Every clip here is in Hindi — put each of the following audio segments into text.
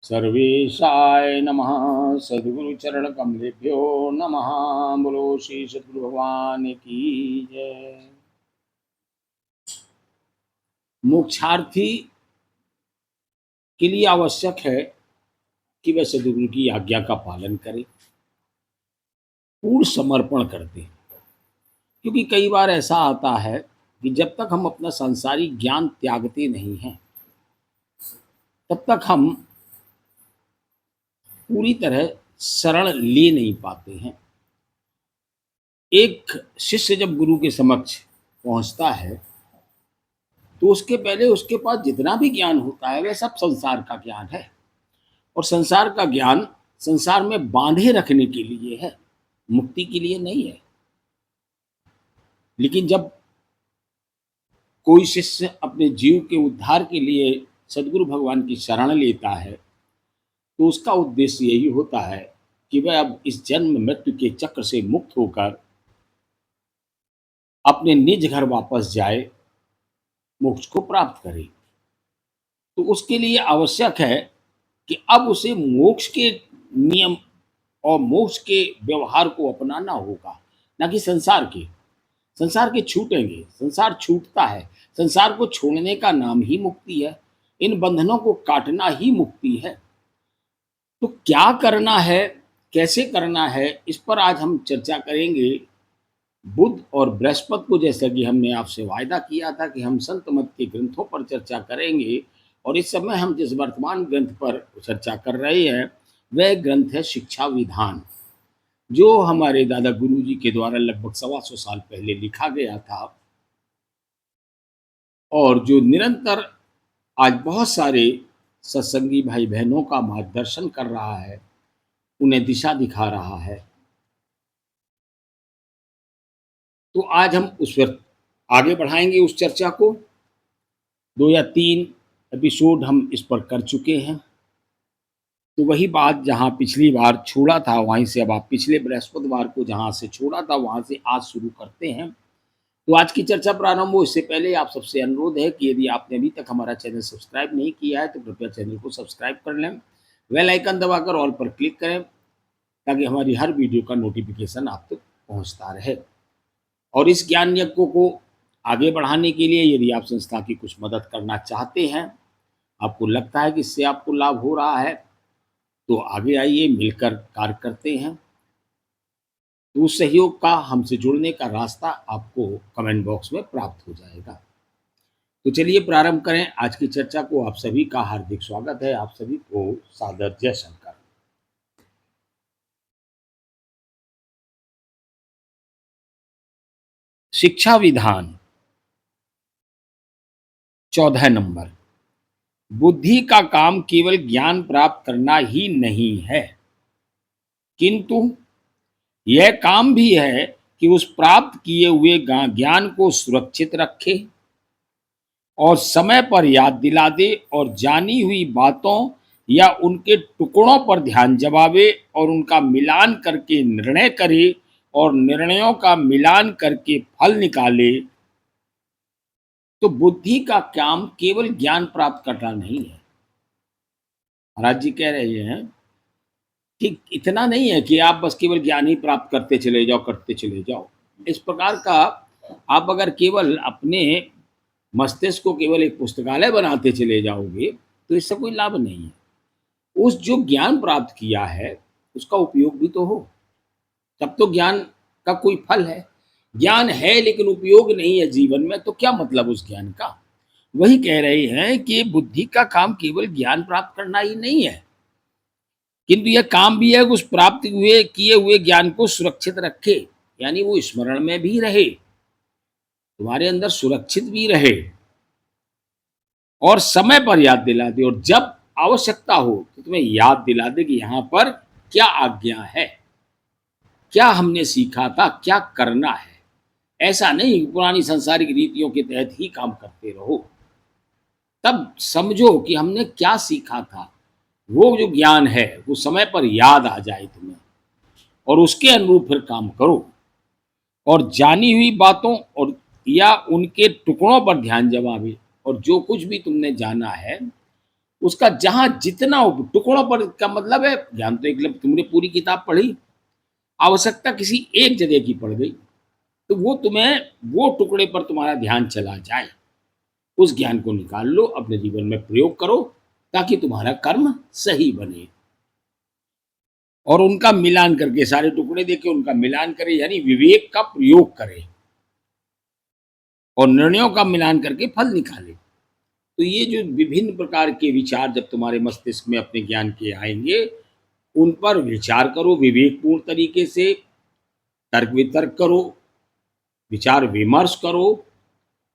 सर्वेशाय नमः। सद्गुरु चरण कमलेभ्यो नमः। बोलो श्री सद्गुरु भगवान की जय। मोक्षार्थी के लिए आवश्यक है कि वह सद्गुरु की आज्ञा का पालन करे, पूर्ण समर्पण कर दे। क्योंकि कई बार ऐसा आता है कि जब तक हम अपना संसारी ज्ञान त्यागते नहीं हैं तब तक हम पूरी तरह शरण ले नहीं पाते हैं। एक शिष्य जब गुरु के समक्ष पहुंचता है तो उसके पहले उसके पास जितना भी ज्ञान होता है वह सब संसार का ज्ञान है, और संसार का ज्ञान संसार में बांधे रखने के लिए है, मुक्ति के लिए नहीं है। लेकिन जब कोई शिष्य अपने जीव के उद्धार के लिए सद्गुरु भगवान की शरण लेता है तो उसका उद्देश्य यही होता है कि वह अब इस जन्म मृत्यु के चक्र से मुक्त होकर अपने निज घर वापस जाए, मोक्ष को प्राप्त करे। तो उसके लिए आवश्यक है कि अब उसे मोक्ष के नियम और मोक्ष के व्यवहार को अपनाना होगा, ना कि संसार के छूटेंगे। संसार छूटता है, संसार को छोड़ने का नाम ही मुक्ति है, इन बंधनों को काटना ही मुक्ति है। तो क्या करना है, कैसे करना है, इस पर आज हम चर्चा करेंगे। बुध और बृहस्पति को, जैसा कि हमने आपसे वायदा किया था कि हम संत मत के ग्रंथों पर चर्चा करेंगे, और इस समय हम जिस वर्तमान ग्रंथ पर चर्चा कर रहे हैं वह ग्रंथ है शिक्षा विधान, जो हमारे दादा गुरु जी के द्वारा लगभग 125 साल पहले लिखा गया था, और जो निरंतर आज बहुत सारे सत्संगी भाई बहनों का मार्गदर्शन कर रहा है, उन्हें दिशा दिखा रहा है। तो आज हम उस पर आगे बढ़ाएंगे उस चर्चा को। 2 या 3 एपिसोड हम इस पर कर चुके हैं। तो वही बात जहाँ पिछली बार छोड़ा था वहीं से अब आप पिछले बृहस्पतिवार को जहाँ से छोड़ा था वहाँ से आज शुरू करते हैं। तो आज की चर्चा प्रारंभ हो इससे पहले आप सबसे अनुरोध है कि यदि आपने अभी तक हमारा चैनल सब्सक्राइब नहीं किया है तो कृपया चैनल को सब्सक्राइब कर लें, बेल आइकन दबाकर ऑल पर क्लिक करें ताकि हमारी हर वीडियो का नोटिफिकेशन आप तक पहुँचता रहे। और इस ज्ञान यज्ञ को आगे बढ़ाने के लिए यदि आप संस्था की कुछ मदद करना चाहते हैं, आपको लगता है कि इससे आपको लाभ हो रहा है, तो आगे आइए, मिलकर कार्य करते हैं। तो उस सहयोग का, हमसे जुड़ने का रास्ता आपको कमेंट बॉक्स में प्राप्त हो जाएगा। तो चलिए प्रारंभ करें आज की चर्चा को। आप सभी का हार्दिक स्वागत है, आप सभी को सादर जय शंकर। शिक्षा विधान 14 नंबर। बुद्धि का काम केवल ज्ञान प्राप्त करना ही नहीं है, किंतु यह काम भी है कि उस प्राप्त किए हुए ज्ञान को सुरक्षित रखे और समय पर याद दिला दे, और जानी हुई बातों या उनके टुकड़ों पर ध्यान जमावे और उनका मिलान करके निर्णय करे, और निर्णयों का मिलान करके फल निकाले। तो बुद्धि का काम केवल ज्ञान प्राप्त करना नहीं है। महाराज जी कह रहे हैं कि इतना नहीं है कि आप बस केवल ज्ञान ही प्राप्त करते चले जाओ, करते चले जाओ। इस प्रकार का आप अगर केवल अपने मस्तिष्क को केवल एक पुस्तकालय बनाते चले जाओगे तो इससे कोई लाभ नहीं है। उस जो ज्ञान प्राप्त किया है उसका उपयोग भी तो हो, तब तो ज्ञान का कोई फल है। ज्ञान है लेकिन उपयोग नहीं है जीवन में, तो क्या मतलब उस ज्ञान का। वही कह रहे हैं कि बुद्धि का काम केवल ज्ञान प्राप्त करना ही नहीं है, किंतु यह काम भी है कि उस प्राप्त हुए किए हुए ज्ञान को सुरक्षित रखे, यानी वो स्मरण में भी रहे, तुम्हारे अंदर सुरक्षित भी रहे, और समय पर याद दिला दे, और जब आवश्यकता हो तो तुम्हें याद दिला दे कि यहाँ पर क्या आज्ञा है, क्या हमने सीखा था, क्या करना है। ऐसा नहीं पुरानी सांसारिक रीतियों के तहत ही काम करते रहो। तब समझो कि हमने क्या सीखा था, वो जो ज्ञान है वो समय पर याद आ जाए तुम्हें, और उसके अनुरूप फिर काम करो, और जानी हुई बातों और या उनके टुकड़ों पर ध्यान जमावे, और जो कुछ भी तुमने जाना है उसका जहाँ जितना टुकड़ों पर का मतलब है, ज्ञान तो एक तुमने पूरी किताब पढ़ी, आवश्यकता किसी एक जगह की पड़ गई, तो वो तुम्हें वो टुकड़े पर तुम्हारा ध्यान चला जाए, उस ज्ञान को निकाल लो, अपने जीवन में प्रयोग करो, ताकि तुम्हारा कर्म सही बने। और उनका मिलान करके, सारे टुकड़े देके उनका मिलान करे, यानी विवेक का प्रयोग करे और निर्णयों का मिलान करके फल निकाले। तो ये जो विभिन्न प्रकार के विचार जब तुम्हारे मस्तिष्क में अपने ज्ञान के आएंगे, उन पर विचार करो, विवेकपूर्ण तरीके से तर्क वितर्क करो, विचार विमर्श करो,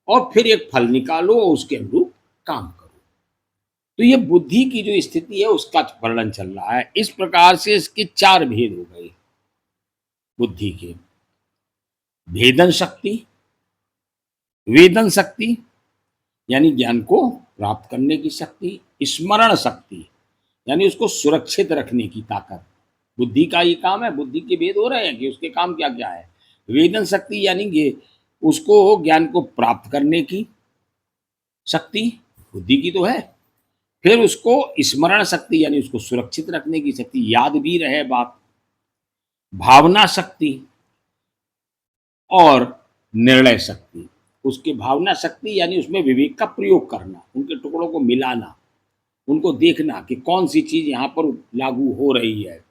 और फिर एक फल निकालो और उसके अनुरूप काम करो। तो ये बुद्धि की जो स्थिति है उसका वर्णन चल रहा है। इस प्रकार से इसके चार भेद हो गए बुद्धि के। भेदन शक्ति, वेदन शक्ति यानी ज्ञान को प्राप्त करने की शक्ति, स्मरण शक्ति यानी उसको सुरक्षित रखने की ताकत। बुद्धि का ही काम है, बुद्धि के भेद हो रहे हैं कि उसके काम क्या क्या है। वेदन शक्ति यानी कि उसको ज्ञान को प्राप्त करने की शक्ति बुद्धि की तो है, फिर उसको स्मरण शक्ति यानी उसको सुरक्षित रखने की शक्ति, याद भी रहे बात। भावना शक्ति और निर्णय शक्ति। उसकी भावना शक्ति यानी उसमें विवेक का प्रयोग करना, उनके टुकड़ों को मिलाना, उनको देखना कि कौन सी चीज यहाँ पर लागू हो रही है,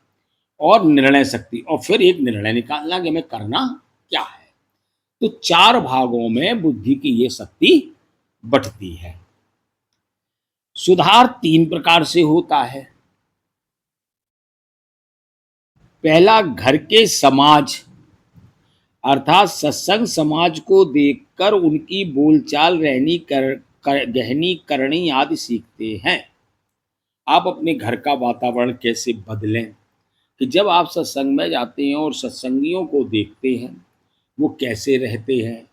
और निर्णय शक्ति, और फिर एक निर्णय निकालना कि हमें करना क्या है। तो चार भागों में बुद्धि की ये शक्ति बंटती है। सुधार तीन प्रकार से होता है। पहला, घर के समाज अर्थात सत्संग समाज को देखकर उनकी बोलचाल गहनी करनी आदि सीखते हैं। आप अपने घर का वातावरण कैसे बदलें कि जब आप सत्संग में जाते हैं और सत्संगियों को देखते हैं, वो कैसे रहते हैं,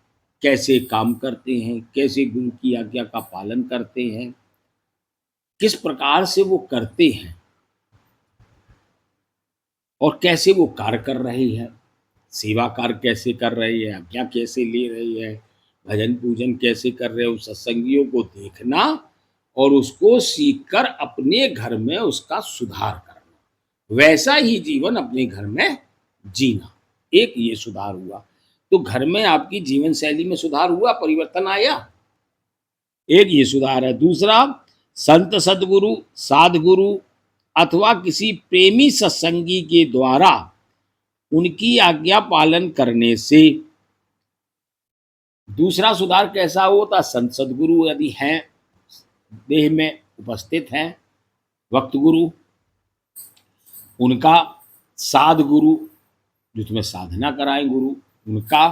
कैसे काम करते हैं, कैसे गुरु की आज्ञा का पालन करते हैं, किस प्रकार से वो करते हैं और कैसे वो कार्य कर रही है, सेवा कार्य कैसे कर रही है, आज्ञा कैसे ले रही है, भजन पूजन कैसे कर रहे हो, सत्संगियों को देखना और उसको सीखकर अपने घर में उसका सुधार करना, वैसा ही जीवन अपने घर में जीना। एक ये सुधार हुआ, तो घर में आपकी जीवन शैली में सुधार हुआ, परिवर्तन आया, एक ये सुधार है। दूसरा, संत सदगुरु साधगुरु अथवा किसी प्रेमी सत्संगी के द्वारा उनकी आज्ञा पालन करने से दूसरा सुधार कैसा होता। संत सदगुरु यदि हैं, देह में उपस्थित हैं, वक्त गुरु, उनका साध गुरु जो तुम्हें साधना कराएं गुरु, उनका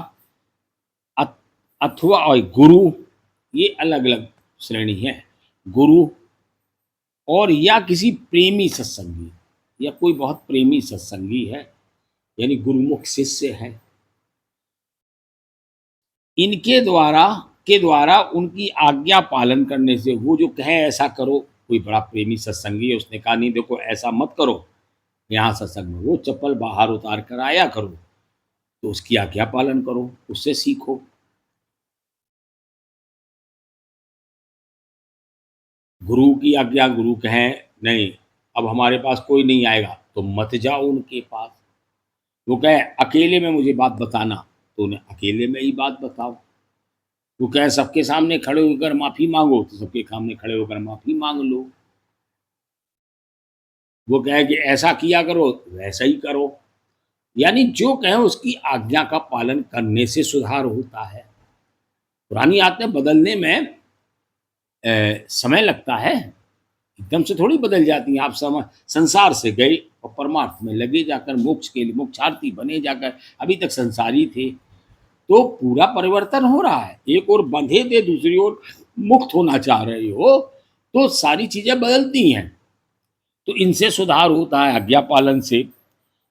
अथवा और गुरु, ये अलग अलग श्रेणी है। गुरु और या किसी प्रेमी सत्संगी, या कोई बहुत प्रेमी सत्संगी है यानी गुरुमुख शिष्य है, इनके द्वारा उनकी आज्ञा पालन करने से, वो जो कहे ऐसा करो, कोई बड़ा प्रेमी सत्संगी है उसने कहा नहीं देखो ऐसा मत करो यहाँ सत्संग में, वो चप्पल बाहर उतार कर आया करो, तो उसकी आज्ञा पालन करो, उससे सीखो। गुरु की आज्ञा, गुरु कहें नहीं अब हमारे पास कोई नहीं आएगा तो मत जाओ उनके पास, वो कहे अकेले में मुझे बात बताना तो उन्हें अकेले में ही बात बताओ, वो कहे सबके सामने खड़े होकर माफी मांगो तो सबके सामने खड़े होकर माफी मांग लो, वो कहे कि ऐसा किया करो वैसा ही करो, यानी जो कहे उसकी आज्ञा का पालन करने से सुधार होता है। पुरानी आदतें बदलने में समय लगता है, एकदम से थोड़ी बदल जाती हैं। आप संसार से गए और परमार्थ में लगे जाकर, मोक्ष के लिए मोक्षार्थी बने जाकर, अभी तक संसारी थे, तो पूरा परिवर्तन हो रहा है। एक ओर बंधे थे, दूसरी ओर मुक्त होना चाह रहे हो, तो सारी चीजें बदलती हैं। तो इनसे सुधार होता है आज्ञा पालन से,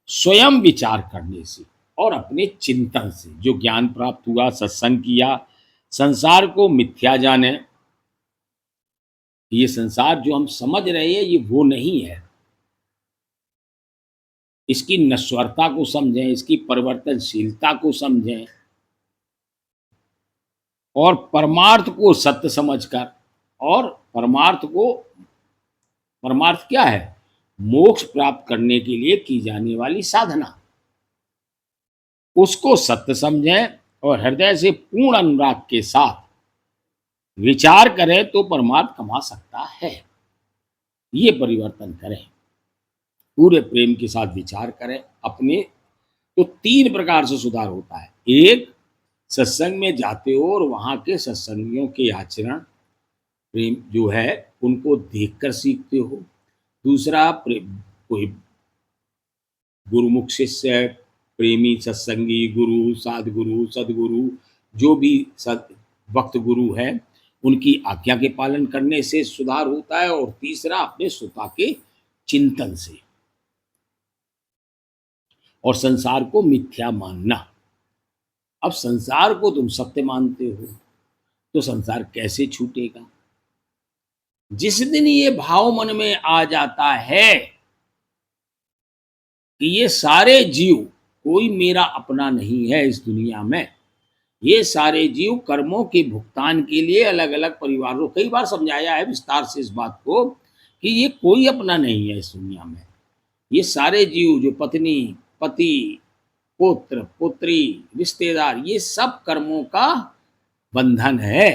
स्वयं विचार करने से और अपने चिंतन से। जो ज्ञान प्राप्त हुआ, सत्संग किया, संसार को मिथ्या जाने, ये संसार जो हम समझ रहे हैं ये वो नहीं है, इसकी नश्वरता को समझें, इसकी परिवर्तनशीलता को समझें, और परमार्थ को सत्य समझकर और परमार्थ को परमार्थ क्या है? मोक्ष प्राप्त करने के लिए की जाने वाली साधना। उसको सत्य समझें और हृदय से पूर्ण अनुराग के साथ विचार करें तो परमार्थ कमा सकता है। ये परिवर्तन करें, पूरे प्रेम के साथ विचार करें अपने। तो तीन प्रकार से सुधार होता है। एक, सत्संग में जाते हो और वहाँ के सत्संगियों के आचरण प्रेम जो है उनको देखकर सीखते हो। दूसरा, कोई गुरुमुख शिष्य, प्रेमी सत्संगी, गुरु, साधगुरु, सदगुरु, जो भी सद वक्त गुरु है, उनकी आज्ञा के पालन करने से सुधार होता है। और तीसरा, अपने स्वता के चिंतन से। और संसार को मिथ्या मानना। अब संसार को तुम सत्य मानते हो तो संसार कैसे छूटेगा? जिस दिन ये भाव मन में आ जाता है कि ये सारे जीव, कोई मेरा अपना नहीं है इस दुनिया में, ये सारे जीव कर्मों के भुगतान के लिए अलग अलग परिवारों, कई बार समझाया है विस्तार से इस बात को कि ये कोई अपना नहीं है इस दुनिया में। ये सारे जीव जो पत्नी, पति, पुत्र, पुत्री, रिश्तेदार, ये सब कर्मों का बंधन है।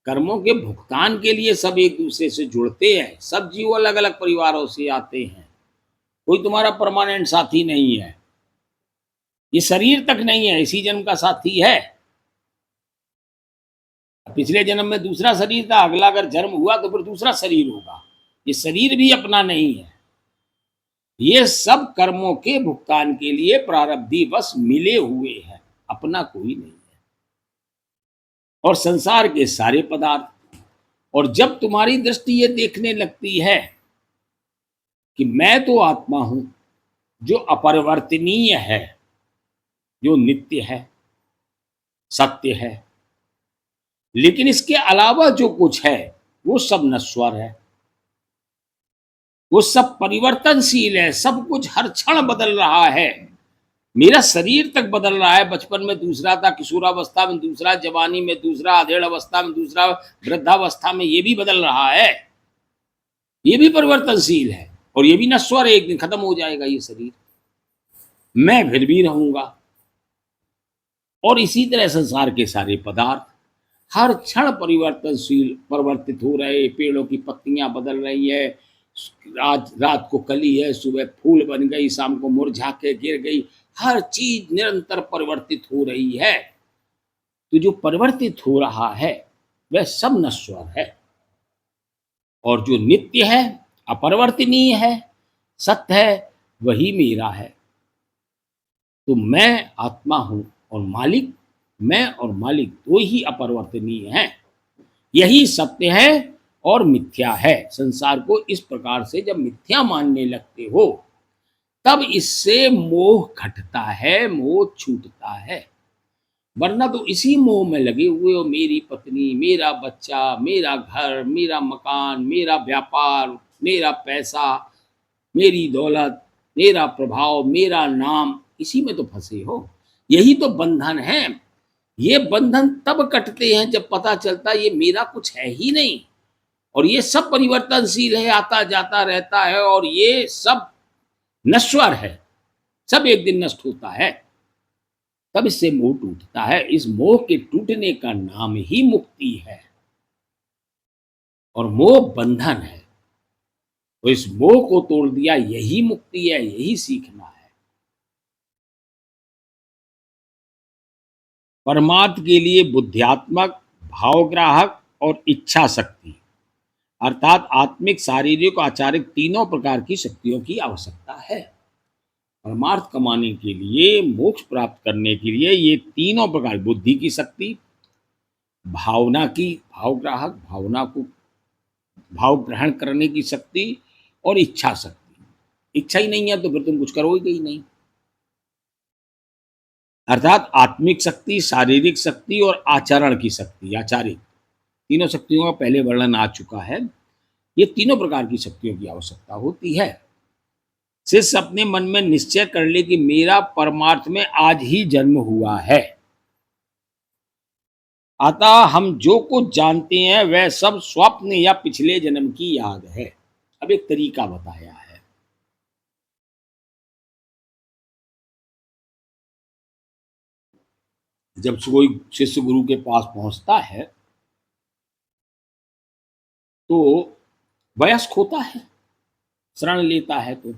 कर्मों के भुगतान के लिए सब एक दूसरे से जुड़ते हैं। सब जीव अलग अलग परिवारों से आते हैं, कोई तुम्हारा परमानेंट साथी नहीं है। ये शरीर तक नहीं है, इसी जन्म का साथी है। पिछले जन्म में दूसरा शरीर था, अगला अगर जन्म हुआ तो फिर दूसरा शरीर होगा। ये शरीर भी अपना नहीं है। ये सब कर्मों के भुगतान के लिए प्रारब्धी बस मिले हुए हैं, अपना कोई नहीं है। और संसार के सारे पदार्थ, और जब तुम्हारी दृष्टि ये देखने लगती है कि मैं तो आत्मा हूं जो अपरिवर्तनीय है, जो नित्य है, सत्य है, लेकिन इसके अलावा जो कुछ है वो सब नश्वर है, वो सब परिवर्तनशील है, सब कुछ हर क्षण बदल रहा है। मेरा शरीर तक बदल रहा है। बचपन में दूसरा था, किशोरावस्था में दूसरा, जवानी में दूसरा, अधेड़ अवस्था में दूसरा, वृद्धावस्था में ये भी बदल रहा है। ये भी परिवर्तनशील है और ये भी नश्वर है, एक दिन खत्म हो जाएगा ये शरीर। मैं फिर भी रहूंगा। और इसी तरह संसार के सारे पदार्थ हर क्षण परिवर्तनशील, परिवर्तित हो रहे। पेड़ों की पत्तियां बदल रही है, आज रात को कली है, सुबह फूल बन गई, शाम को मुरझा के गिर गई। हर चीज निरंतर परिवर्तित हो रही है। तो जो परिवर्तित हो रहा है वह सब नश्वर है, और जो नित्य है, अपरिवर्तनीय है, सत्य है, वही मेरा है। तो मैं आत्मा हूं और मालिक, मैं और मालिक दो ही अपरिवर्तनीय हैं। यही सत्य है और मिथ्या है। संसार को इस प्रकार से जब मिथ्या मानने लगते हो तब इससे मोह घटता है, मोह छूटता है। वरना तो इसी मोह में लगे हुए हो, मेरी पत्नी, मेरा बच्चा, मेरा घर, मेरा मकान, मेरा व्यापार, मेरा पैसा, मेरी दौलत, मेरा प्रभाव, मेरा नाम, इसी में तो फंसे हो। यही तो बंधन है। ये बंधन तब कटते हैं जब पता चलता है ये मेरा कुछ है ही नहीं, और ये सब परिवर्तनशील है, आता जाता रहता है, और ये सब नश्वर है, सब एक दिन नष्ट होता है। तब इससे मोह टूटता है। इस मोह के टूटने का नाम ही मुक्ति है, और मोह बंधन है। तो इस मोह को तोड़ दिया, यही मुक्ति है, यही सीखना है। परमार्थ के लिए बुद्धियात्मक, भावग्राहक और इच्छा शक्ति, अर्थात आत्मिक, शारीरिक, आचारिक, तीनों प्रकार की शक्तियों की आवश्यकता है। परमार्थ कमाने के लिए, मोक्ष प्राप्त करने के लिए ये तीनों प्रकार, बुद्धि की शक्ति, भावना की, भावग्राहक, भावना को भाव ग्रहण करने की शक्ति, और इच्छा शक्ति। इच्छा ही नहीं है तो फिर तुम कुछ करोगे ही नहीं। अर्थात आत्मिक शक्ति, शारीरिक शक्ति और आचरण की शक्ति, आचारिक, तीनों शक्तियों का पहले वर्णन आ चुका है। ये तीनों प्रकार की शक्तियों की आवश्यकता होती है। शिष्य अपने मन में निश्चय कर ले कि मेरा परमार्थ में आज ही जन्म हुआ है। अतः हम जो कुछ जानते हैं वह सब स्वप्न या पिछले जन्म की याद है। अब एक तरीका बताया है। जब कोई शिष्य गुरु के पास पहुंचता है तो वयस्क होता है, शरण लेता है, तो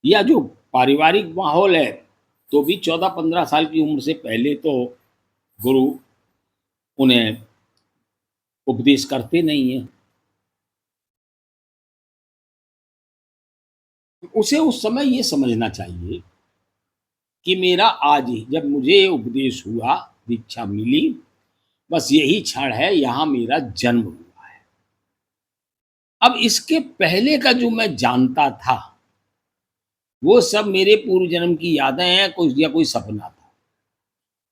या जो पारिवारिक माहौल है तो भी 14-15 साल की उम्र से पहले तो गुरु उन्हें उपदेश करते नहीं है। उसे उस समय ये समझना चाहिए कि मेरा आज ही जब मुझे उपदेश हुआ, दीक्षा मिली, बस यही क्षण है, यहाँ मेरा जन्म हुआ है। अब इसके पहले का जो मैं जानता था वो सब मेरे पूर्व जन्म की यादें हैं, कोई या कोई सपना था।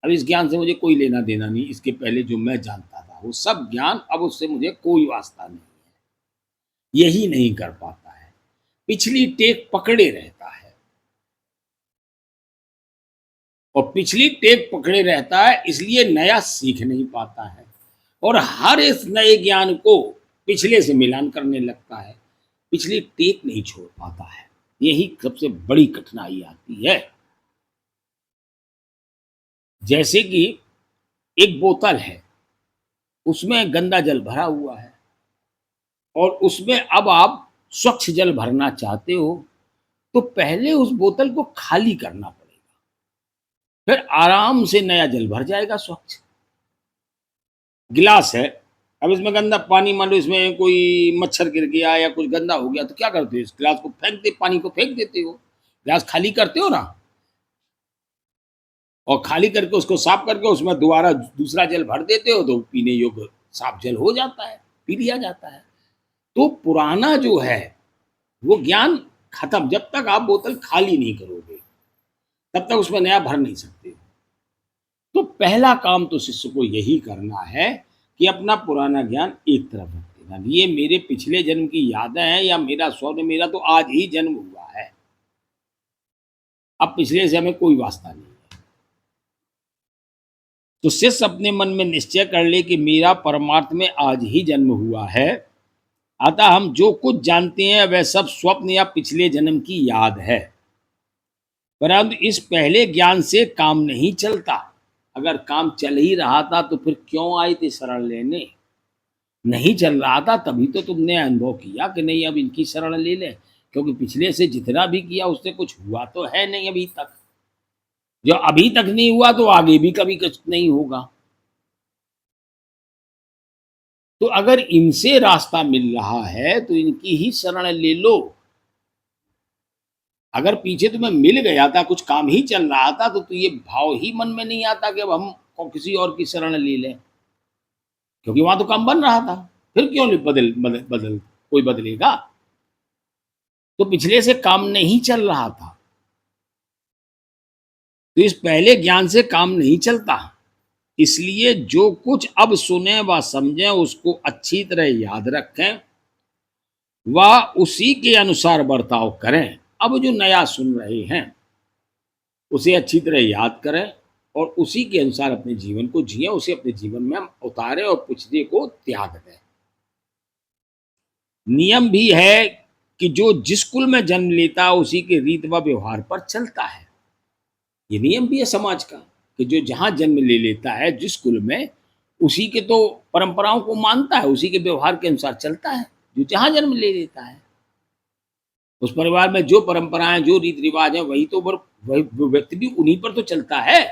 अब इस ज्ञान से मुझे कोई लेना देना नहीं। इसके पहले जो मैं जानता था वो सब ज्ञान, अब उससे मुझे कोई वास्ता नहीं है, यही नहीं कर पाता है, पिछली टेक पकड़े रहता है। और पिछली टेक पकड़े रहता है इसलिए नया सीख नहीं पाता है, और हर इस नए ज्ञान को पिछले से मिलान करने लगता है, पिछली टेक नहीं छोड़ पाता है। यही सबसे बड़ी कठिनाई आती है। जैसे कि एक बोतल है, उसमें गंदा जल भरा हुआ है और उसमें अब आप स्वच्छ जल भरना चाहते हो तो पहले उस बोतल को खाली करना पड़ेगा, फिर आराम से नया जल भर जाएगा स्वच्छ। गिलास है, अब इसमें गंदा पानी, मान लो इसमें कोई मच्छर गिर गया या कुछ गंदा हो गया तो क्या करते हो, इस गिलास को फेंक दे, पानी को फेंक देते हो, गिलास खाली करते हो ना, और खाली करके उसको साफ करके उसमें दोबारा दूसरा जल भर देते हो तो पीने योग्य साफ जल हो जाता है, पी लिया जाता है। तो पुराना जो है वो ज्ञान खत्म, जब तक आप बोतल खाली नहीं करोगे तब तक उसमें नया भर नहीं सकते। तो पहला काम तो शिष्य को यही करना है कि अपना पुराना ज्ञान एक तरफ रख देना, ये मेरे पिछले जन्म की यादें हैं या मेरा स्वप्न, मेरा तो आज ही जन्म हुआ है, अब पिछले से हमें कोई वास्ता नहीं है। तो शिष्य अपने मन में निश्चय कर ले कि मेरा परमार्थ में आज ही जन्म हुआ है, अतः हम जो कुछ जानते हैं वह सब स्वप्न या पिछले जन्म की याद है, परंतु इस पहले ज्ञान से काम नहीं चलता। अगर काम चल ही रहा था तो फिर क्यों आए थे शरण लेने, नहीं चल रहा था तभी तो तुमने अनुभव किया कि नहीं अब इनकी शरण ले ले, क्योंकि पिछले से जितना भी किया उससे कुछ हुआ तो है नहीं अभी तक, जो अभी तक नहीं हुआ तो आगे भी कभी कुछ नहीं होगा। तो अगर इनसे रास्ता मिल रहा है तो इनकी ही शरण ले लो। अगर पीछे तुम्हें मिल गया था, कुछ काम ही चल रहा था, तो ये भाव ही मन में नहीं आता कि अब हम किसी और की शरण ले लें, क्योंकि वहां तो काम बन रहा था, फिर क्यों नहीं बदल बदल बदल कोई बदलेगा। तो पिछले से काम नहीं चल रहा था, तो इस पहले ज्ञान से काम नहीं चलता, इसलिए जो कुछ अब सुने व समझें उसको अच्छी तरह याद रखें व उसी के अनुसार बर्ताव करें। अब जो नया सुन रहे हैं उसे अच्छी तरह याद करें और उसी के अनुसार अपने जीवन को जिए, उसे अपने जीवन में उतारें और पिछले को त्याग दें। नियम भी है कि जो जिस कुल में जन्म लेता है उसी के रीत व व्यवहार पर चलता है। ये नियम भी है समाज का कि जो जहाँ जन्म ले लेता है जिस कुल में, उसी के तो परंपराओं को मानता है, उसी के व्यवहार के अनुसार चलता है, जो जहाँ जन्म ले लेता है उस परिवार में जो परंपराएं जो रीति रिवाज है वही तो वही वो व्यक्ति भी उन्हीं पर तो चलता है।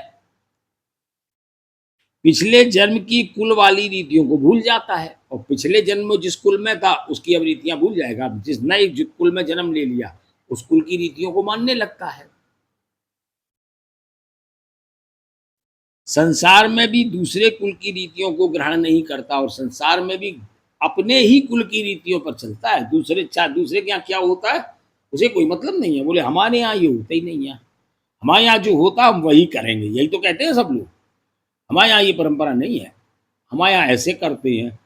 पिछले जन्म की कुल वाली रीतियों को भूल जाता है और पिछले जन्म में जिस कुल में था उसकी अब रीतियां भूल जाएगा। जिस नए कुल में जन्म ले लिया उस कुल की रीतियों को मानने लगता है। संसार में भी दूसरे कुल की रीतियों को ग्रहण नहीं करता और संसार में भी अपने ही कुल की रीतियों पर चलता है। दूसरे के यहाँ क्या होता है उसे कोई मतलब नहीं है, बोले हमारे यहाँ ये होता ही नहीं है, हमारे यहाँ जो होता हम वही करेंगे, यही तो कहते हैं सब लोग। हमारे यहाँ ये परंपरा नहीं है, हमारे यहाँ ऐसे करते हैं।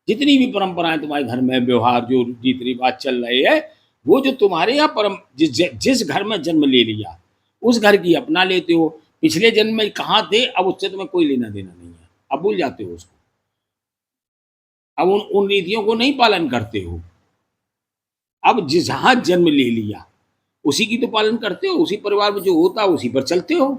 जितनी भी परंपराएं तुम्हारे घर में व्यवहार जो रीति रिवाज चल रहे हैं वो जो तुम्हारे यहाँ जिस घर में जन्म ले लिया उस घर की अपना लेते हो। पिछले जन्म में कहाँ थे अब उससे तुम्हें कोई लेना देना नहीं है, अब भूल जाते हो उसको, अब उन रीतियों को नहीं पालन करते हो। अब जहाँ जन्म ले लिया उसी की तो पालन करते हो, उसी परिवार में जो होता है उसी पर चलते हो।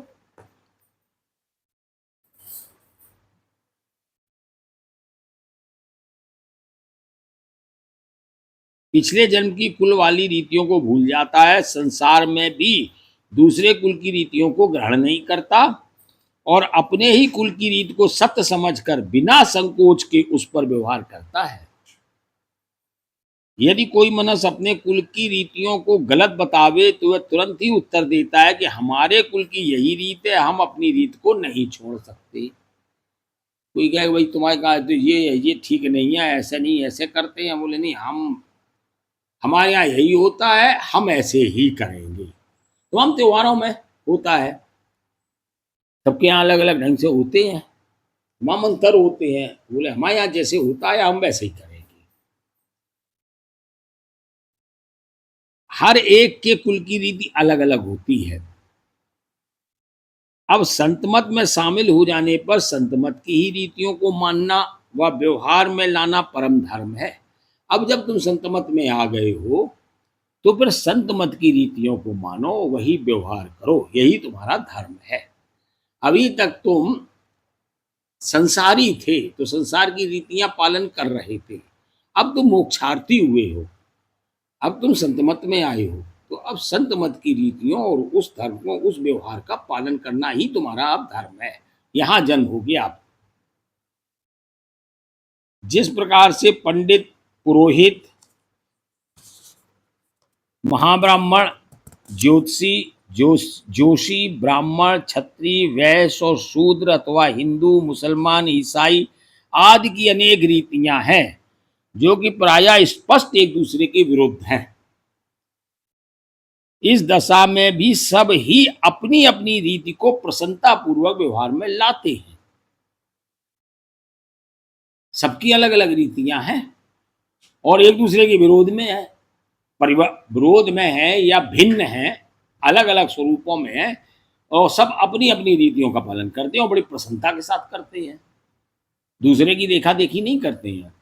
पिछले जन्म की कुल वाली रीतियों को भूल जाता है, संसार में भी दूसरे कुल की रीतियों को ग्रहण नहीं करता और अपने ही कुल की रीत को सत्य समझकर बिना संकोच के उस पर व्यवहार करता है। यदि कोई मनुष्य अपने कुल की रीतियों को गलत बतावे तो वह तुरंत ही उत्तर देता है कि हमारे कुल की यही रीत है, हम अपनी रीत को नहीं छोड़ सकते। कोई कहे भाई तुम्हारे कहा तो ये ठीक नहीं है, ऐसे नहीं, ऐसे करते हैं। बोले नहीं, हम हमारे यहाँ यही होता है, हम ऐसे ही करेंगे। तो हम त्योहारों में होता है, सबके यहाँ अलग अलग ढंग से होते हैं, तमाम अंतर होते हैं। बोले हमारे यहाँ जैसे होता है हम वैसे ही करेंगे। हर एक के कुल की रीति अलग अलग होती है। अब संतमत में शामिल हो जाने पर संतमत की ही रीतियों को मानना व व्यवहार में लाना परम धर्म है। अब जब तुम संतमत में आ गए हो तो फिर संतमत की रीतियों को मानो, वही व्यवहार करो, यही तुम्हारा धर्म है। अभी तक तुम संसारी थे तो संसार की रीतियां पालन कर रहे थे, अब तुम मोक्षार्थी हुए हो, अब तुम संत मत में आए हो, तो अब संत मत की रीतियों और उस धर्म को, उस व्यवहार का पालन करना ही तुम्हारा अब धर्म है। यहाँ जन्म हो गया। अब जिस प्रकार से पंडित, पुरोहित, महाब्राह्मण, ज्योतिषी, जोशी, ब्राह्मण, क्षत्रिय, वैश्य और शूद्र अथवा हिंदू, मुसलमान, ईसाई आदि की अनेक रीतियां हैं जो कि प्रायः स्पष्ट एक दूसरे के विरुद्ध हैं, इस दशा में भी सब ही अपनी अपनी रीति को प्रसन्नता पूर्वक व्यवहार में लाते हैं। सबकी अलग अलग रीतियां हैं और एक दूसरे के विरोध में है, विरोध में है या भिन्न है, अलग अलग स्वरूपों में है, और सब अपनी अपनी रीतियों का पालन करते हैं और बड़ी प्रसन्नता के साथ करते हैं, दूसरे की देखा देखी नहीं करते हैं।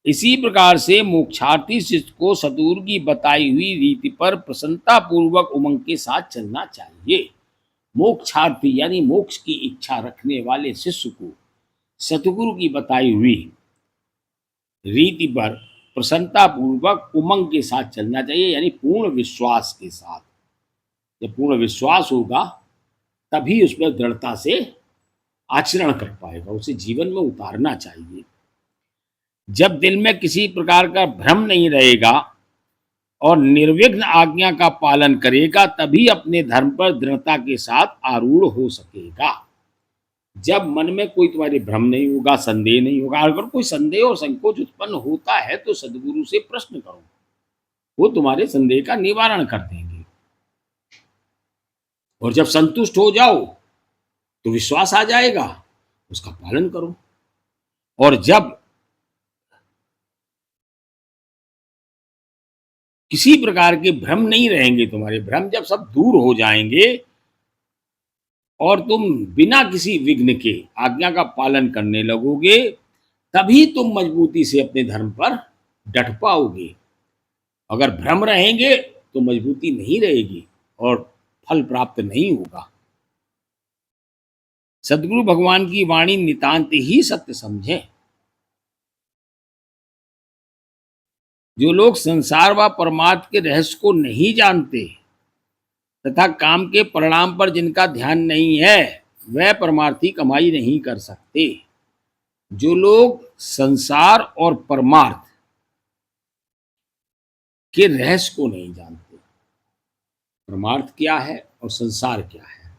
इसी प्रकार से मोक्षार्थी शिष्य को सतगुरु की बताई हुई रीति पर प्रसन्नता पूर्वक उमंग के साथ चलना चाहिए। मोक्षार्थी यानी मोक्ष की इच्छा रखने वाले शिष्य को सतगुरु की बताई हुई रीति पर प्रसन्नता पूर्वक उमंग के साथ चलना चाहिए, यानी पूर्ण विश्वास के साथ। जब पूर्ण विश्वास होगा तभी उसमें दृढ़ता से आचरण कर पाएगा, उसे जीवन में उतारना चाहिए। जब दिल में किसी प्रकार का भ्रम नहीं रहेगा और निर्विघ्न आज्ञा का पालन करेगा तभी अपने धर्म पर दृढ़ता के साथ आरूढ़ हो सकेगा। जब मन में कोई तुम्हारे भ्रम नहीं होगा, संदेह नहीं होगा, अगर कोई संदेह और संकोच उत्पन्न होता है तो सदगुरु से प्रश्न करो, वो तुम्हारे संदेह का निवारण कर देंगे। और जब संतुष्ट हो जाओ तो विश्वास आ जाएगा, उसका पालन करो। और जब किसी प्रकार के भ्रम नहीं रहेंगे, तुम्हारे भ्रम जब सब दूर हो जाएंगे और तुम बिना किसी विघ्न के आज्ञा का पालन करने लगोगे, तभी तुम मजबूती से अपने धर्म पर डट पाओगे। अगर भ्रम रहेंगे तो मजबूती नहीं रहेगी और फल प्राप्त नहीं होगा। सदगुरु भगवान की वाणी नितांत ही सत्य समझें। जो लोग संसार व परमार्थ के रहस्य को नहीं जानते तथा काम के परिणाम पर जिनका ध्यान नहीं है, वह परमार्थी कमाई नहीं कर सकते। जो लोग संसार और परमार्थ के रहस्य को नहीं जानते, परमार्थ क्या है और संसार क्या है,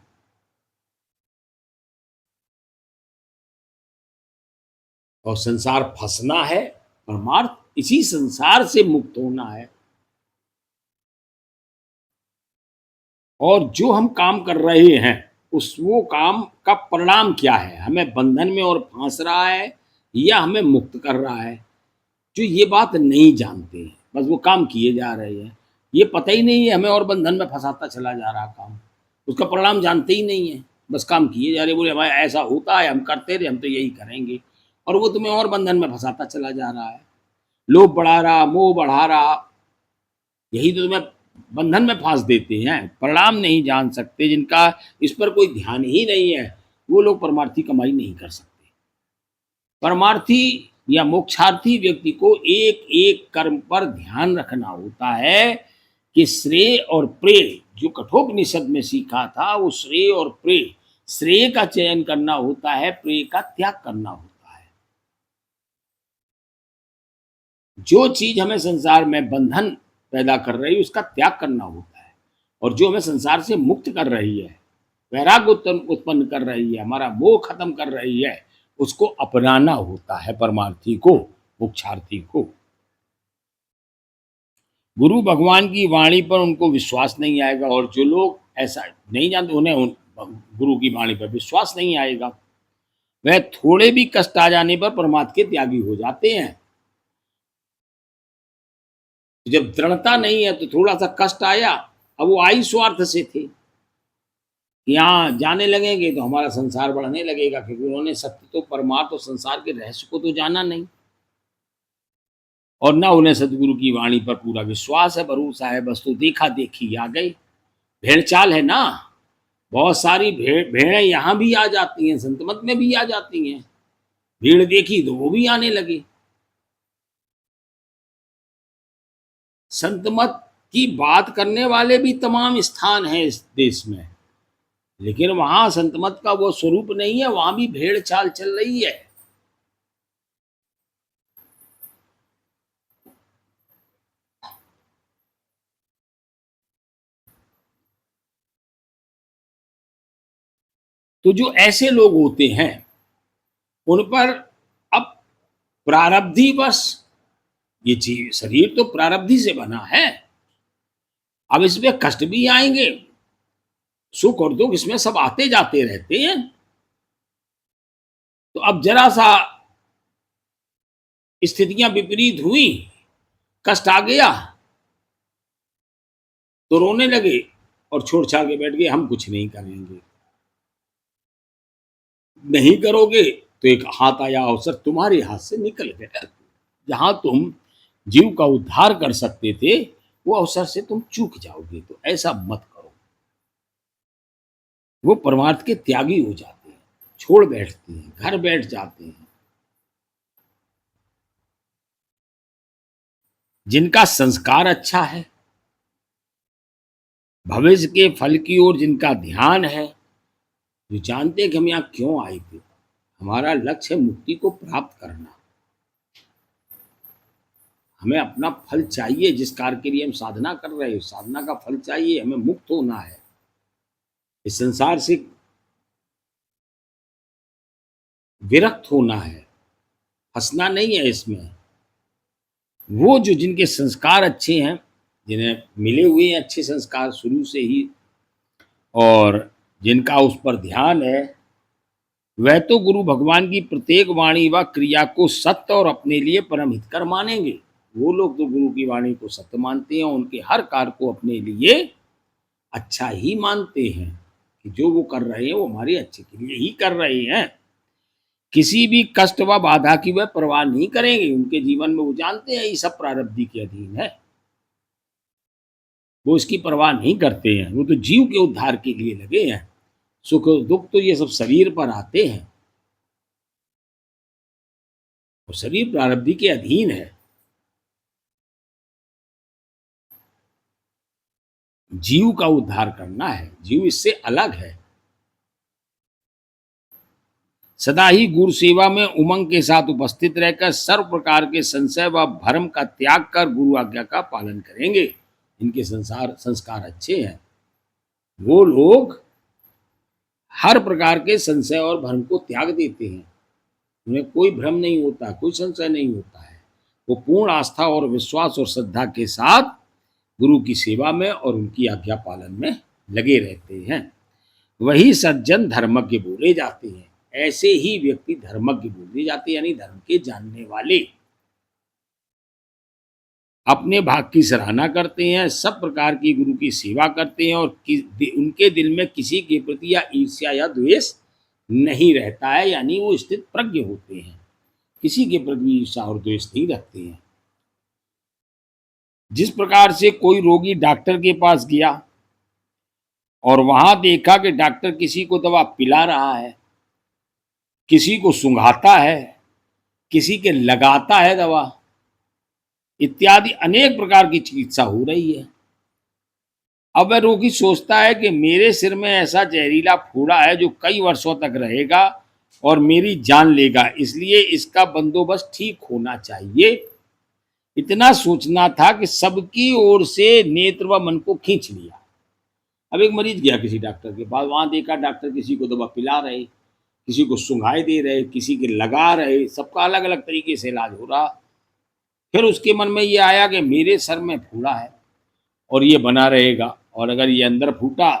और संसार फंसना है, परमार्थ इसी संसार से मुक्त होना है। और जो हम काम कर रहे हैं उस वो काम का परिणाम क्या है, हमें बंधन में और फांस रहा है या हमें मुक्त कर रहा है, जो ये बात नहीं जानते हैं, बस वो काम किए जा रहे हैं, ये पता ही नहीं है हमें और बंधन में फंसाता चला जा रहा काम, उसका परिणाम जानते ही नहीं है, बस काम किए जा रहे, बोले हमारे ऐसा होता है, हम करते रहे, हम तो यही करेंगे, और वो तुम्हें और बंधन में फंसाता चला जा रहा है। लोभ बढ़ा रहा, मोह बढ़ा रहा, यही तो तुम्हें बंधन में फांस देते हैं। परिणाम नहीं जान सकते, जिनका इस पर कोई ध्यान ही नहीं है, वो लोग परमार्थी कमाई नहीं कर सकते। परमार्थी या मोक्षार्थी व्यक्ति को एक एक कर्म पर ध्यान रखना होता है कि श्रेय और प्रेय, जो कठोपनिषद में सीखा था, वो श्रेय और प्रेय, श्रेय का चयन करना होता है, प्रेय का त्याग करना होता है। जो चीज हमें संसार में बंधन पैदा कर रही है उसका त्याग करना होता है, और जो हमें संसार से मुक्त कर रही है, वैराग्य उत्पन्न कर रही है, हमारा मोह खत्म कर रही है, उसको अपनाना होता है परमार्थी को, मोक्षार्थी को। गुरु भगवान की वाणी पर उनको विश्वास नहीं आएगा, और जो लोग ऐसा नहीं जानते उन्हें गुरु की वाणी पर विश्वास नहीं आएगा। वह थोड़े भी कष्ट आ जाने पर परमात्मा के त्यागी हो जाते हैं। जब दृढ़ता नहीं है तो थोड़ा सा कष्ट आया, अब वो आई स्वार्थ से थे, यहाँ जाने लगेंगे तो हमारा संसार बढ़ने लगेगा, क्योंकि उन्होंने सत्य तो परमार्थ और संसार के रहस्य को तो जाना नहीं, और ना उन्हें सदगुरु की वाणी पर पूरा विश्वास है, भरोसा है, बस तो देखा देखी आ गई। भेड़ चाल है ना, बहुत सारी भेड़ें यहाँ भी आ जाती हैं, संत मत में भी आ जाती हैं, भीड़ देखी तो वो भी आने लगे। संत मत की बात करने वाले भी तमाम स्थान हैं इस देश में, लेकिन वहां संत मत का वो स्वरूप नहीं है, वहां भी भेड़ चाल चल रही है। तो जो ऐसे लोग होते हैं उन पर अब प्रारब्धिवश, ये जीव शरीर तो प्रारब्धि से बना है, अब इसमें कष्ट भी आएंगे, सुख और दुख इसमें सब आते जाते रहते हैं। तो अब जरा सा स्थितियां विपरीत हुई, कष्ट आ गया तो रोने लगे और छोड़ छाड़ के बैठ गए, हम कुछ नहीं करेंगे। नहीं करोगे तो एक हाथ आया अवसर तुम्हारे हाथ से निकल गया, जहां तुम जीव का उद्धार कर सकते थे वो अवसर से तुम चूक जाओगे, तो ऐसा मत करो। वो परमार्थ के त्यागी हो जाते हैं, छोड़ बैठते हैं, घर बैठ जाते हैं। जिनका संस्कार अच्छा है, भविष्य के फल की ओर जिनका ध्यान है, जो जानते हैं कि हम यहाँ क्यों आए थे, हमारा लक्ष्य है मुक्ति को प्राप्त करना, हमें अपना फल चाहिए, जिस कार्य के लिए हम साधना कर रहे हैं साधना का फल चाहिए, हमें मुक्त होना है, इस संसार से विरक्त होना है, फंसना नहीं है इसमें। वो जो जिनके संस्कार अच्छे हैं, जिन्हें मिले हुए हैं अच्छे संस्कार शुरू से ही, और जिनका उस पर ध्यान है, वह तो गुरु भगवान की प्रत्येक वाणी व क्रिया को सत्य और अपने लिए परम हितकर मानेंगे। वो लोग तो गुरु की वाणी को सत्य मानते हैं, उनके हर कार्य को अपने लिए अच्छा ही मानते हैं, कि जो वो कर रहे हैं वो हमारे अच्छे के लिए ही कर रहे हैं। किसी भी कष्ट व बाधा की वह परवाह नहीं करेंगे, उनके जीवन में वो जानते हैं ये सब प्रारब्धि के अधीन है, वो इसकी परवाह नहीं करते हैं, वो तो जीव के उद्धार के लिए लगे हैं। सुख दुख तो ये सब शरीर पर आते हैं, और शरीर प्रारब्धि के अधीन है। जीव का उद्धार करना है, जीव इससे अलग है। सदा ही गुरु सेवा में उमंग के साथ उपस्थित रहकर सर्व प्रकार के संशय व भ्रम का त्याग कर गुरु आज्ञा का पालन करेंगे। इनके संस्कार अच्छे हैं, वो लोग हर प्रकार के संशय और भ्रम को त्याग देते हैं, उन्हें कोई भ्रम नहीं होता, कोई संशय नहीं होता है। वो पूर्ण आस्था और विश्वास और श्रद्धा के साथ गुरु की सेवा में और उनकी आज्ञा पालन में लगे रहते हैं। वही सज्जन धर्मज्ञ बोले जाते हैं। ऐसे ही व्यक्ति धर्मज्ञ बोले जाते हैं, यानी धर्म के जानने वाले, अपने भाग की सराहना करते हैं, सब प्रकार की गुरु की सेवा करते हैं, और उनके दिल में किसी के प्रति या ईर्ष्या या द्वेष नहीं रहता है, यानी वो स्थित प्रज्ञ होते हैं, किसी के प्रति ईर्ष्या और द्वेष नहीं रखते हैं। जिस प्रकार से कोई रोगी डॉक्टर के पास गया और वहां देखा कि डॉक्टर किसी को दवा पिला रहा है, किसी को सुंघाता है, किसी के लगाता है दवा, इत्यादि अनेक प्रकार की चिकित्सा हो रही है। अब वह रोगी सोचता है कि मेरे सिर में ऐसा जहरीला फोड़ा है जो कई वर्षों तक रहेगा और मेरी जान लेगा, इसलिए इसका बंदोबस्त ठीक होना चाहिए। इतना सोचना था कि सबकी ओर से नेत्र व मन को खींच लिया। अब एक मरीज गया किसी डॉक्टर के पास, वहां देखा डॉक्टर किसी को दवा पिला रहे, किसी को सुंघाई दे रहे, किसी के लगा रहे, सबका अलग अलग तरीके से इलाज हो रहा। फिर उसके मन में ये आया कि मेरे सर में फोड़ा है और ये बना रहेगा, और अगर ये अंदर फूटा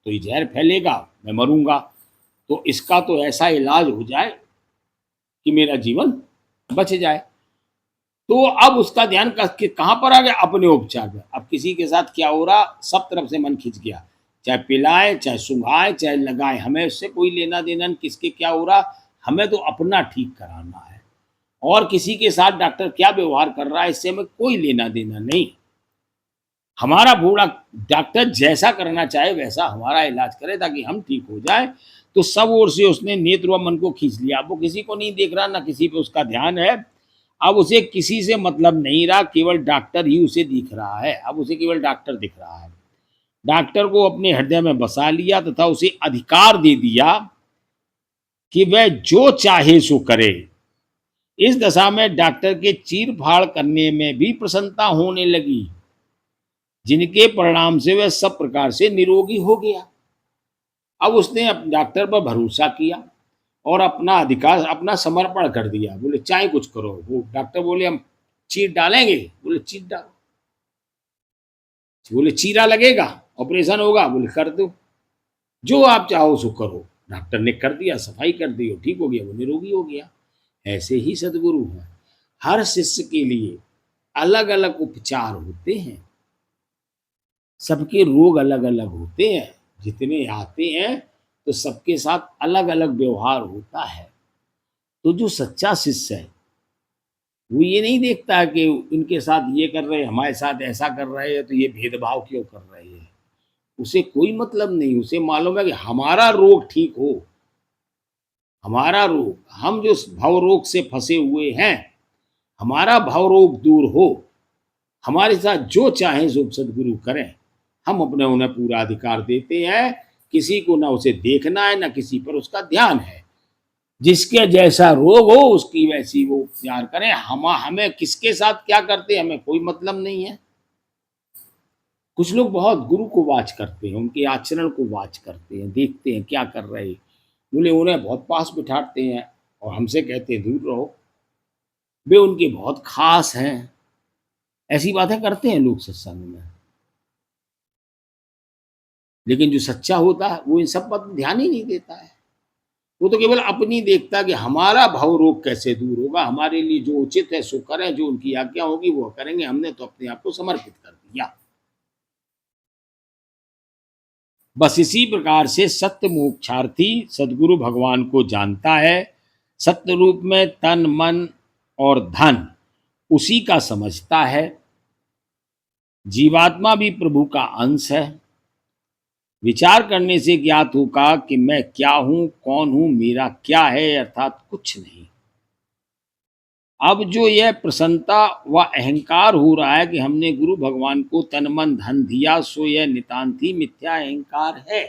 तो ये जहर फैलेगा, मैं मरूंगा। तो इसका तो ऐसा इलाज हो जाए कि मेरा जीवन बच जाए। तो अब उसका ध्यान कहाँ पर आ गया? अपने उपचार में। अब किसी के साथ क्या हो रहा, सब तरफ से मन खिंच गया, चाहे पिलाए, चाहे सुंघाए, चाहे लगाए, हमें उससे कोई लेना देना नहीं, किसके क्या हो रहा, हमें तो अपना ठीक कराना है। और किसी के साथ डॉक्टर क्या व्यवहार कर रहा है, इससे हमें कोई लेना देना नहीं। हमारा बूढ़ा डॉक्टर जैसा करना चाहे वैसा हमारा इलाज करे ताकि हम ठीक हो जाए। तो सब ओर से उसने नेत्र व मन को खींच लिया। अब वो किसी को नहीं देख रहा, ना किसी पे उसका ध्यान है। अब उसे किसी से मतलब नहीं रहा, केवल डॉक्टर ही उसे दिख रहा है। अब उसे केवल डॉक्टर दिख रहा है। डॉक्टर को अपने हृदय में बसा लिया तथा उसे अधिकार दे दिया कि वह जो चाहे सो करे। इस दशा में डॉक्टर के चीर फाड़ करने में भी प्रसन्नता होने लगी, जिनके परिणाम से वह सब प्रकार से निरोगी हो गया। अब उसने डॉक्टर पर भरोसा किया और अपना अधिकार, अपना समर्पण कर दिया। बोले चाहे कुछ करो। वो डॉक्टर बोले हम चीर डालेंगे, बोले चीर डालो। बोले चीरा लगेगा, ऑपरेशन होगा, बोले कर दो, जो आप चाहो सो करो। डॉक्टर ने कर दिया, सफाई कर दी, वो ठीक हो गया, वो निरोगी हो गया। ऐसे ही सदगुरु हैं। हर शिष्य के लिए अलग अलग उपचार होते हैं, सबके रोग अलग अलग होते हैं। जितने आते हैं तो सबके साथ अलग अलग व्यवहार होता है। तो जो सच्चा शिष्य है वो ये नहीं देखता कि इनके साथ ये कर रहे हैं, हमारे साथ ऐसा कर रहे हैं, तो ये भेदभाव क्यों कर रहे हैं। उसे कोई मतलब नहीं, उसे मालूम है कि हमारा रोग ठीक हो, हमारा रोग, हम जो भव रोग से फंसे हुए हैं, हमारा भव रोग दूर हो। हमारे साथ जो चाहें सो सदगुरु करें, हम अपने उन्हें पूरा अधिकार देते हैं। किसी को ना उसे देखना है, ना किसी पर उसका ध्यान है। जिसके जैसा रोग हो उसकी वैसी वो उपचार करें। हमें किसके साथ क्या करते हैं हमें कोई मतलब नहीं है। कुछ लोग बहुत गुरु को वाच करते हैं, उनके आचरण को वाच करते हैं, देखते हैं क्या कर रहे हैं। बोले उन्हें बहुत पास बिठाते हैं और हमसे कहते हैं दूर रहो, वे उनके बहुत खास हैं। ऐसी बातें करते हैं लोग सत्संग में। लेकिन जो सच्चा होता है वो इन सब पर ध्यान ही नहीं देता है। वो तो केवल अपनी देखता है कि हमारा भव रोग कैसे दूर होगा, हमारे लिए जो उचित है सो करें, जो उनकी आज्ञा होगी वो करेंगे। हमने तो अपने आप को समर्पित कर दिया। बस इसी प्रकार से सत्य मोक्षार्थी सदगुरु भगवान को जानता है। सत्य रूप में तन मन और धन उसी का समझता है। जीवात्मा भी प्रभु का अंश है। विचार करने से ज्ञात होगा कि मैं क्या हूँ, कौन हूँ, मेरा क्या है, अर्थात कुछ नहीं। अब जो यह प्रसन्नता व अहंकार हो रहा है कि हमने गुरु भगवान को तन मन धन दिया, सो यह नितांत ही मिथ्या अहंकार है।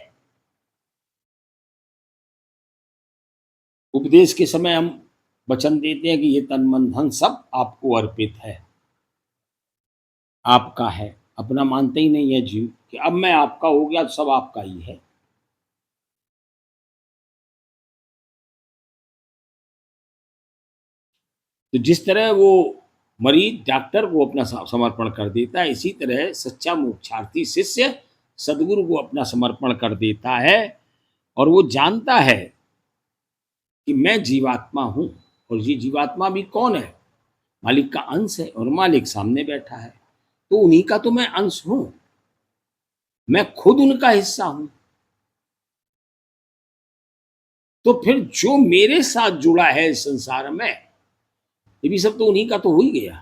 उपदेश के समय हम वचन देते हैं कि ये तन मन धन सब आपको अर्पित है, आपका है। अपना मानते ही नहीं है जीव कि अब मैं आपका हो गया तो सब आपका ही है। तो जिस तरह वो मरीज डॉक्टर को अपना समर्पण कर देता है, इसी तरह सच्चा मोक्षार्थी शिष्य सदगुरु को अपना समर्पण कर देता है। और वो जानता है कि मैं जीवात्मा हूँ, और ये जीवात्मा भी कौन है? मालिक का अंश है, और मालिक सामने बैठा है। तो उन्हीं का तो मैं अंश हूँ, मैं खुद उनका हिस्सा हूँ। तो फिर जो मेरे साथ जुड़ा है इस संसार में, ये भी सब तो उन्हीं का तो हो ही गया।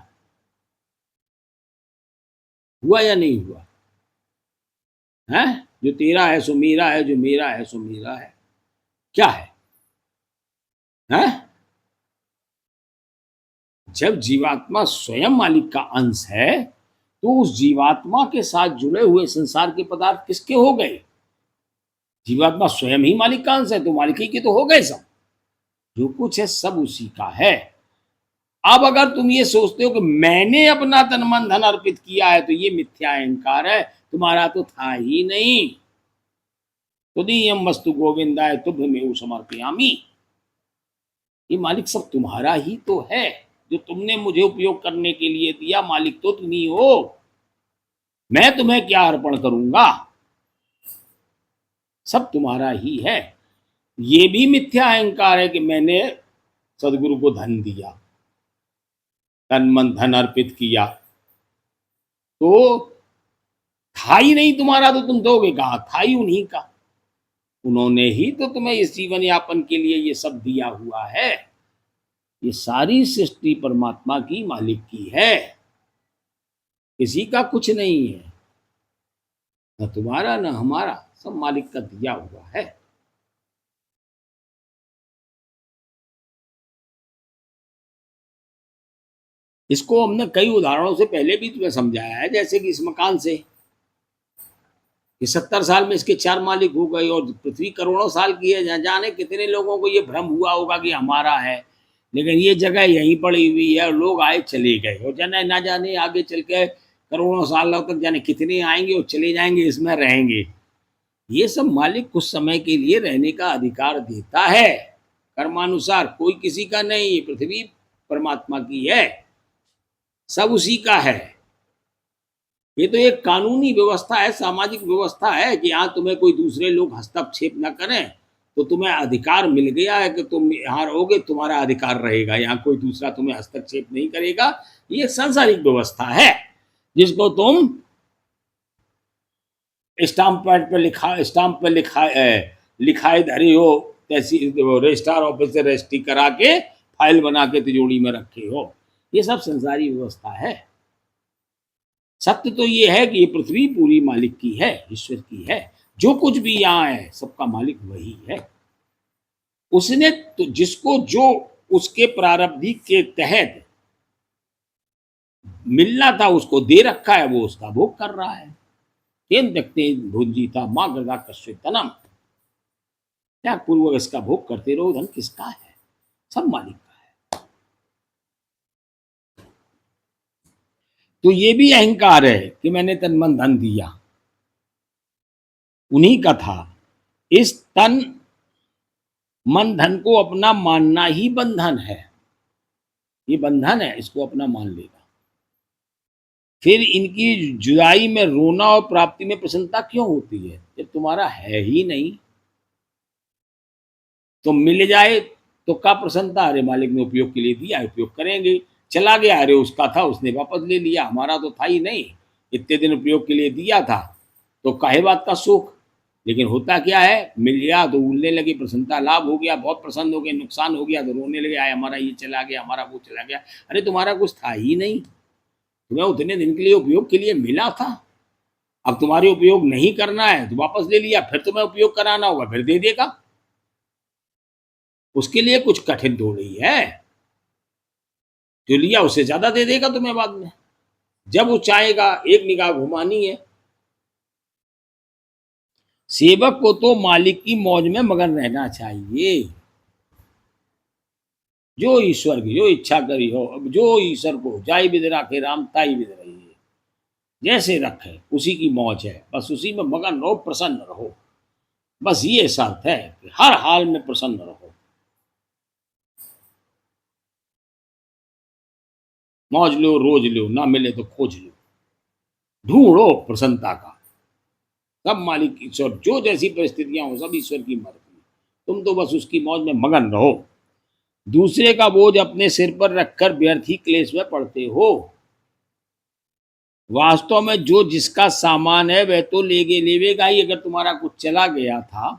हुआ या नहीं हुआ? है? जो तेरा है सो मेरा है, जो मेरा है सो मेरा है। क्या है? हैं? जब जीवात्मा स्वयं मालिक का अंश है, तो उस जीवात्मा के साथ जुड़े हुए संसार के पदार्थ किसके हो गए? जीवात्मा स्वयं ही मालिक का अंश है, तो मालिक ही के तो हो गए सब। जो कुछ है सब उसी का है। अब अगर तुम ये सोचते हो कि मैंने अपना तन मन धन अर्पित किया है, तो ये मिथ्या अहंकार है, तुम्हारा तो था ही नहीं। तुदीयम वस्तु गोविंदाय तुभ्यमेव समर्पयामि। ये मालिक सब तुम्हारा ही तो है, जो तुमने मुझे उपयोग करने के लिए दिया, मालिक तो तुम ही हो। मैं तुम्हें क्या अर्पण करूंगा? सब तुम्हारा ही है। ये भी मिथ्या अहंकार है कि मैंने सदगुरु को धन दिया, तन मन धन अर्पित किया, तो था ही नहीं तुम्हारा, तो तुम दोगे कहाँ? था ही उन्हीं का। उन्होंने ही तो तुम्हें इस जीवन यापन के लिए ये सब दिया हुआ है। ये सारी सृष्टि परमात्मा की, मालिक की है, किसी का कुछ नहीं है, न तुम्हारा न हमारा, सब मालिक का दिया हुआ है। इसको हमने कई उदाहरणों से पहले भी तुम्हें समझाया है, जैसे कि इस मकान से कि 70 साल में इसके 4 मालिक हो गए, और पृथ्वी करोड़ों साल की है, जाने कितने लोगों को ये भ्रम हुआ होगा कि हमारा है, लेकिन ये जगह यहीं पड़ी हुई है, और लोग आए चले गए, और जाने ना जाने आगे चल के करोड़ों सालों तक जाने कितने आएंगे और चले जाएंगे, इसमें रहेंगे। ये सब मालिक कुछ समय के लिए रहने का अधिकार देता है, कर्मानुसार, कोई किसी का नहीं। ये पृथ्वी परमात्मा की है, सब उसी का है। ये तो एक कानूनी व्यवस्था है, सामाजिक व्यवस्था है कि यहाँ तुम्हें कोई दूसरे लोग हस्तक्षेप न करें, तो तुम्हें अधिकार मिल गया है कि तुम यहाँ रहोगे, तुम्हारा अधिकार रहेगा, यहाँ कोई दूसरा तुम्हें हस्तक्षेप नहीं करेगा। ये सांसारिक व्यवस्था है, जिसको तुम स्टाम्प पैड पर स्टाम्प पर लिखाए धरे हो, तहसील रजिस्ट्रार ऑफिस से रजिस्ट्री करा के फाइल बना के तिजोरी में रखे हो। ये सब संसारी व्यवस्था है। सत्य तो ये है कि ये पृथ्वी पूरी मालिक की है, ईश्वर की है। जो कुछ भी यहाँ है सबका मालिक वही है। उसने तो जिसको जो उसके प्रारब्धि के तहत मिलना था उसको दे रखा है, वो उसका भोग कर रहा है। तेन देखते भुंजीता माँ गदा कश्य तनम, त्याग पूर्वक इसका भोग करते रहो। धन किसका है? सब मालिक का है। तो ये भी अहंकार है कि मैंने तन मन धन दिया, उन्हीं का था। इस तन मन धन को अपना मानना ही बंधन है। ये बंधन है, इसको अपना मान लेगा। फिर इनकी जुदाई में रोना और प्राप्ति में प्रसन्नता क्यों होती है, जब तुम्हारा है ही नहीं? तो मिल जाए तो क्या प्रसन्नता? अरे मालिक ने उपयोग के लिए दिया, उपयोग करेंगे। चला गया, अरे उसका था, उसने वापस ले लिया, हमारा तो था ही नहीं, इतने दिन उपयोग के लिए दिया था, तो काहे बात का सुख। लेकिन होता क्या है, मिल गया तो उड़ने लगी प्रसन्नता, लाभ हो गया बहुत प्रसन्न हो गए, नुकसान हो गया तो रोने लगे, आए हमारा ये चला गया, हमारा वो चला गया। अरे तुम्हारा कुछ था ही नहीं, तुम्हें उतने दिन के लिए उपयोग के लिए मिला था। अब तुम्हारे उपयोग नहीं करना है तो वापस ले लिया, फिर तुम्हें उपयोग कराना होगा, फिर दे देगा। उसके लिए कुछ कठिन थोड़ी है, जो लिया उससे ज्यादा दे देगा तुम्हें बाद में, जब वो चाहेगा। एक निगाह घुमानी है। सेवक को तो मालिक की मौज में मगन रहना चाहिए। जो ईश्वर की जो इच्छा करी हो, अब जो ईश्वर को जाई बिद राखे राम ताई बिद रही है, जैसे रखे उसी की मौज है, बस उसी में मगन रहो, प्रसन्न रहो। बस ये शर्त है कि हर हाल में प्रसन्न रहो। मौज लो, रोज लो, ना मिले तो खोज लो, ढूंढो प्रसन्नता का। सब मालिक ईश्वर, जो जैसी परिस्थितियां हो सब ईश्वर की मर्जी, तुम तो बस उसकी मौज में मगन रहो। दूसरे का बोझ अपने सिर पर रखकर व्यर्थ ही क्लेश में पड़ते हो। वास्तव में जो जिसका सामान है वह तो लेवेगा ही। अगर तुम्हारा कुछ चला गया था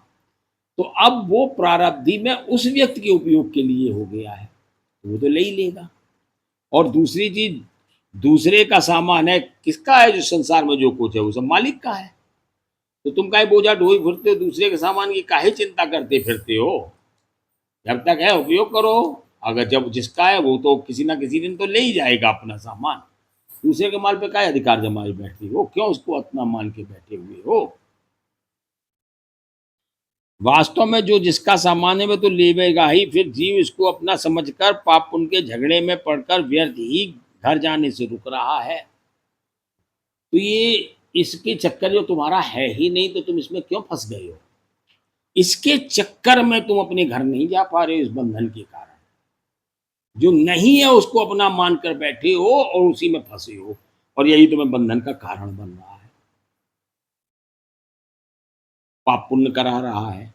तो अब वो प्रारब्धि में उस व्यक्ति के उपयोग के लिए हो गया है, तो वो तो ले ही लेगा। और दूसरी चीज, दूसरे का सामान है, किसका है? जो संसार में जो कुछ है वो सब मालिक का है। तो तुम काहे बोझा ढोई फिरते हो? दूसरे के सामान की काहे चिंता करते फिरते हो? जब तक है उपयोग करो। अगर जब जिसका है वो तो किसी ना किसी दिन तो ले ही जाएगा अपना सामान। दूसरे के माल पे काहे अधिकार जमाए बैठे हो? क्यों उसको अपना मान के बैठे हुए हो? वास्तव में जो जिसका सामान है वो तो लेवेगा ही, फिर जीव इसको अपना समझकर पाप पुण्य के झगड़े में पड़कर व्यर्थ ही घर जाने से रुक रहा है। तो ये इसके चक्कर जो तुम्हारा है ही नहीं, तो तुम इसमें क्यों फंस गए हो? इसके चक्कर में तुम अपने घर नहीं जा पा रहे हो, इस बंधन के कारण। जो नहीं है उसको अपना मानकर बैठे हो और उसी में फंसे हो, और यही तुम्हें बंधन का कारण बन रहा है। पाप पुण्य करा रहा है,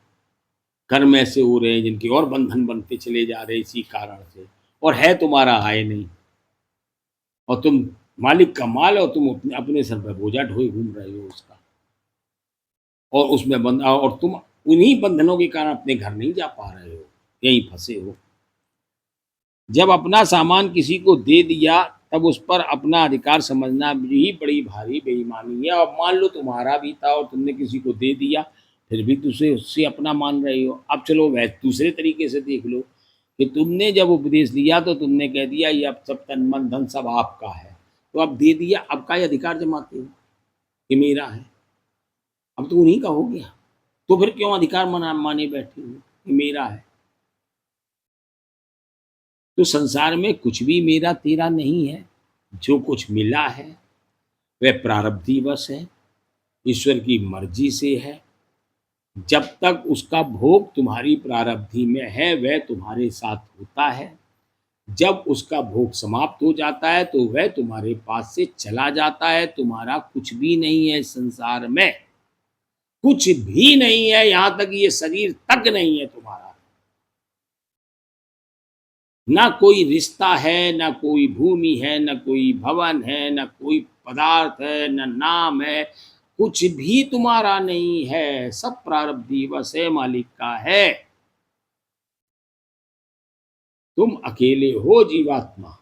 कर्म ऐसे हो रहे हैं जिनके और बंधन बनते चले जा रहे हैं इसी कारण से, और है तुम्हारा आय नहीं, और तुम मालिक का माल और तुम अपने अपने सर पे बोझा ढोए घूम रहे हो उसका, और उसमें बंध और तुम उन्हीं बंधनों के कारण अपने घर नहीं जा पा रहे हो, यहीं फंसे हो। जब अपना सामान किसी को दे दिया तब उस पर अपना अधिकार समझना भी बड़ी भारी बेईमानी है। और मान लो तुम्हारा भी था और तुमने किसी को दे दिया, फिर भी तुझे उससे अपना मान रहे हो। अब चलो वह दूसरे तरीके से देख लो कि तुमने जब उपदेश लिया तो तुमने कह दिया ये अब सब तन मन धन सब आपका है, तो अब दे दिया, अब का ये अधिकार जमाते हो कि मेरा है? अब तो उन्हीं का हो गया, तो फिर क्यों अधिकार माने बैठे हो कि मेरा है? तो संसार में कुछ भी मेरा तेरा नहीं है। जो कुछ मिला है वह प्रारब्धिवश है, ईश्वर की मर्जी से है। जब तक उसका भोग तुम्हारी प्रारब्धि में है वह तुम्हारे साथ होता है। जब उसका भोग समाप्त हो जाता है तो वह तुम्हारे पास से चला जाता है। तुम्हारा कुछ भी नहीं है इस संसार में, कुछ भी नहीं है, यहाँ तक ये शरीर तक नहीं है तुम्हारा। ना कोई रिश्ता है, ना कोई भूमि है, ना कोई भवन है, ना कोई पदार्थ है, ना नाम है, कुछ भी तुम्हारा नहीं है। सब प्रारब्धि वश है, मालिक का है। तुम अकेले हो जीवात्मा,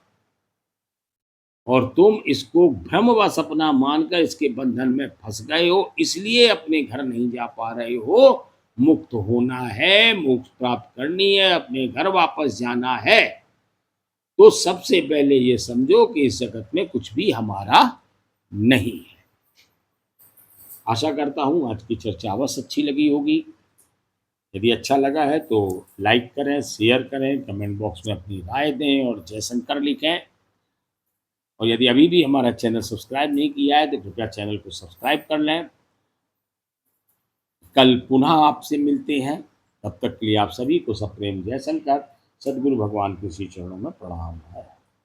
और तुम इसको भ्रम व सपना मानकर इसके बंधन में फंस गए हो, इसलिए अपने घर नहीं जा पा रहे हो। मुक्त होना है, मोक्ष प्राप्त करनी है, अपने घर वापस जाना है, तो सबसे पहले ये समझो कि इस जगत में कुछ भी हमारा नहीं है। आशा करता हूँ आज की चर्चा अवश्य अच्छी लगी होगी। यदि अच्छा लगा है तो लाइक करें, शेयर करें, कमेंट बॉक्स में अपनी राय दें और जय शंकर लिखें। और यदि अभी भी हमारा चैनल सब्सक्राइब नहीं किया है तो कृपया चैनल को सब्सक्राइब कर लें। कल पुनः आपसे मिलते हैं, तब तक के लिए आप सभी को सप्रेम जय शंकर। सद्गुरु भगवान के श्री चरणों में प्रणाम है।